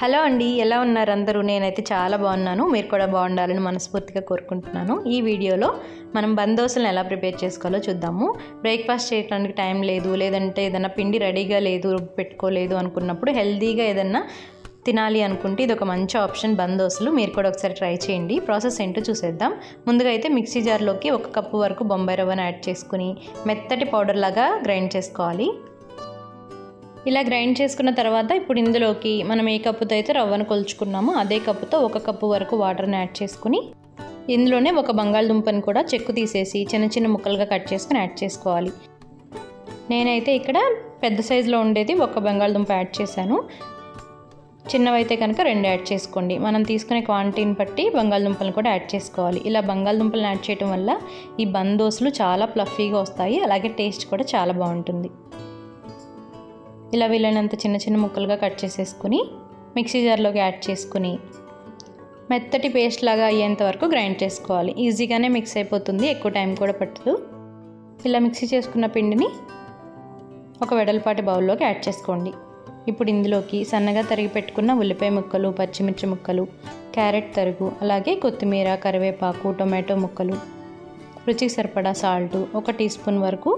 Hello అండి, ఎలా ఉన్నారు అందరూ? నేనైతే చాలా బాగున్నాను. మీరు కూడా బాగుండాలని మనస్ఫూర్తిగా కోరుకుంటున్నాను. ఈ వీడియోలో మనం బందోసలను ఎలా ప్రిపేర్ చేసుకోవాలో చూద్దాము. బ్రేక్ఫాస్ట్ చేయడానికి టైం లేదు, లేదంటే ఏదైనా పిండి రెడీగా లేదు, పెట్టుకోలేదు అనుకున్నప్పుడు హెల్తీగా ఏదైనా తినాలి అనుకుంటే ఇది ఒక మంచి ఆప్షన్ బందోసలు. మీరు కూడా ఒకసారి ట్రై చేయండి. ప్రాసెస్ ఏంటో చూసేద్దాం. ముందుగా అయితే మిక్సీ జార్లోకి 1 కప్పు వరకు బొంబాయి రవ్వను యాడ్ చేసుకుని మెత్తటి పౌడర్ లాగా గ్రైండ్ చేసుకోవాలి. ఇలా గ్రైండ్ చేసుకున్న తర్వాత ఇప్పుడు ఇందులోకి మనం ఏ కప్పుతో అయితే రవ్వను కొలుచుకున్నామో అదే కప్పుతో 1 కప్పు వరకు వాటర్ని యాడ్ చేసుకుని ఇందులోనే ఒక బంగాళదుంపని కూడా చెక్కు తీసేసి చిన్న చిన్న ముక్కలుగా కట్ చేసుకుని యాడ్ చేసుకోవాలి. నేనైతే ఇక్కడ పెద్ద సైజులో ఉండేది 1 బంగాళదుంప యాడ్ చేశాను. చిన్నవైతే కనుక 2 యాడ్ చేసుకోండి. మనం తీసుకునే క్వాంటిటీని బట్టి బంగాళదుంపలను కూడా యాడ్ చేసుకోవాలి. ఇలా బంగాళదుంపలను యాడ్ చేయడం వల్ల ఈ బందోసలు చాలా ఫ్లఫీగా వస్తాయి, అలాగే టేస్ట్ కూడా చాలా బాగుంటుంది. ఇలా వీలైనంత చిన్న చిన్న ముక్కలుగా కట్ చేసేసుకుని మిక్సీ జార్లోకి యాడ్ చేసుకుని మెత్తటి పేస్ట్ లాగా అయ్యేంత వరకు గ్రైండ్ చేసుకోవాలి. ఈజీగానే మిక్స్ అయిపోతుంది, ఎక్కువ టైం కూడా పట్టదు. ఇలా మిక్సీ చేసుకున్న పిండిని ఒక వెడల్పాటి బౌల్లోకి యాడ్ చేసుకోండి. ఇప్పుడు ఇందులోకి సన్నగా తరిగి పెట్టుకున్న ఉల్లిపాయ ముక్కలు, పచ్చిమిర్చి ముక్కలు, క్యారెట్ తరుగు, అలాగే కొత్తిమీర, కరివేపాకు, టొమాటో ముక్కలు, రుచికి సరిపడా సాల్టు, 1 టీ స్పూన్ వరకు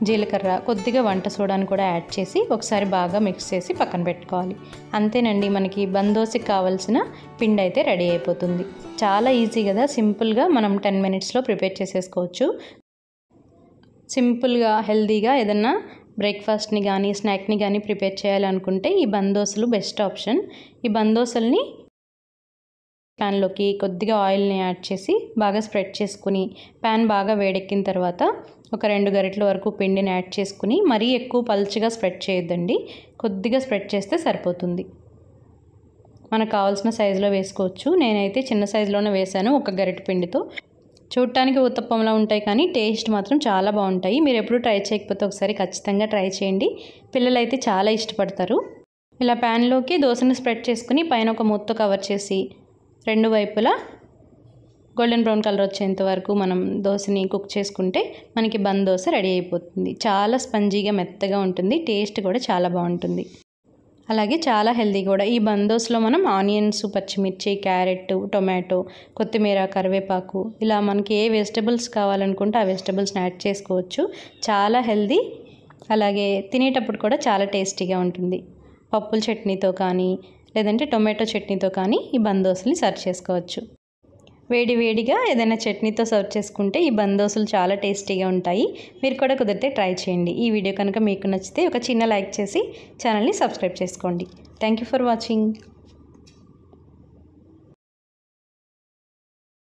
జీలకర్ర, కొద్దిగా వంట సోడాను కూడా యాడ్ చేసి ఒకసారి బాగా మిక్స్ చేసి పక్కన పెట్టుకోవాలి. అంతేనండి, మనకి బందోసకి కావాల్సిన పిండి అయితే రెడీ అయిపోతుంది. చాలా ఈజీ కదా, సింపుల్గా మనం 10 మినిట్స్లో ప్రిపేర్ చేసేసుకోవచ్చు. సింపుల్గా హెల్తీగా ఏదన్నా బ్రేక్ఫాస్ట్ని కానీ స్నాక్ని కానీ ప్రిపేర్ చేయాలనుకుంటే ఈ బందోసలు బెస్ట్ ఆప్షన్. ఈ బందోసల్ని ప్యాన్లోకి కొద్దిగా ఆయిల్ని యాడ్ చేసి బాగా స్ప్రెడ్ చేసుకుని ప్యాన్ బాగా వేడెక్కిన తర్వాత ఒక 2 గరిటెల వరకు పిండిని యాడ్ చేసుకుని మరీ ఎక్కువ పల్చగా స్ప్రెడ్ చేయొద్దండి, కొద్దిగా స్ప్రెడ్ చేస్తే సరిపోతుంది. మనకు కావాల్సిన సైజులో వేసుకోవచ్చు. నేనైతే చిన్న సైజులోనే వేసాను 1 గరిటె పిండితో. చూడటానికి ఉత్తప్పంలా ఉంటాయి కానీ టేస్ట్ మాత్రం చాలా బాగుంటాయి. మీరు ఎప్పుడు ట్రై చేయకపోతే ఒకసారి ఖచ్చితంగా ట్రై చేయండి, పిల్లలైతే చాలా ఇష్టపడతారు. ఇలా ప్యాన్లోకి దోసని స్ప్రెడ్ చేసుకుని పైన ఒక మూతతో కవర్ చేసి 2 వైపులా గోల్డెన్ బ్రౌన్ కలర్ వచ్చేంత వరకు మనం దోసని కుక్ చేసుకుంటే మనకి బందోస రెడీ అయిపోతుంది. చాలా స్పంజీగా మెత్తగా ఉంటుంది, టేస్ట్ కూడా చాలా బాగుంటుంది, అలాగే చాలా హెల్తీ కూడా. ఈ బందోసలో మనం ఆనియన్స్, పచ్చిమిర్చి, క్యారెట్, టొమాటో, కొత్తిమీర, కరివేపాకు ఇలా మనకి ఏ వెజిటబుల్స్ కావాలనుకుంటే ఆ వెజిటబుల్స్ని యాడ్ చేసుకోవచ్చు. చాలా హెల్తీ, అలాగే తినేటప్పుడు కూడా చాలా టేస్టీగా ఉంటుంది. పప్పుల చట్నీతో కానీ లేదంటే టొమాటో చట్నీతో కానీ ఈ బందోసల్ని సర్వ్ చేసుకోవచ్చు. వేడిగా ఏదైనా చట్నీతో సర్వ్ చేసుకుంటే ఈ బందోసలు చాలా టేస్టీగా ఉంటాయి. మీరు కూడా కుదిరితే ట్రై చేయండి. ఈ వీడియో కనుక మీకు నచ్చితే ఒక చిన్న లైక్ చేసి ఛానల్ని సబ్స్క్రైబ్ చేసుకోండి. Thank you for watching.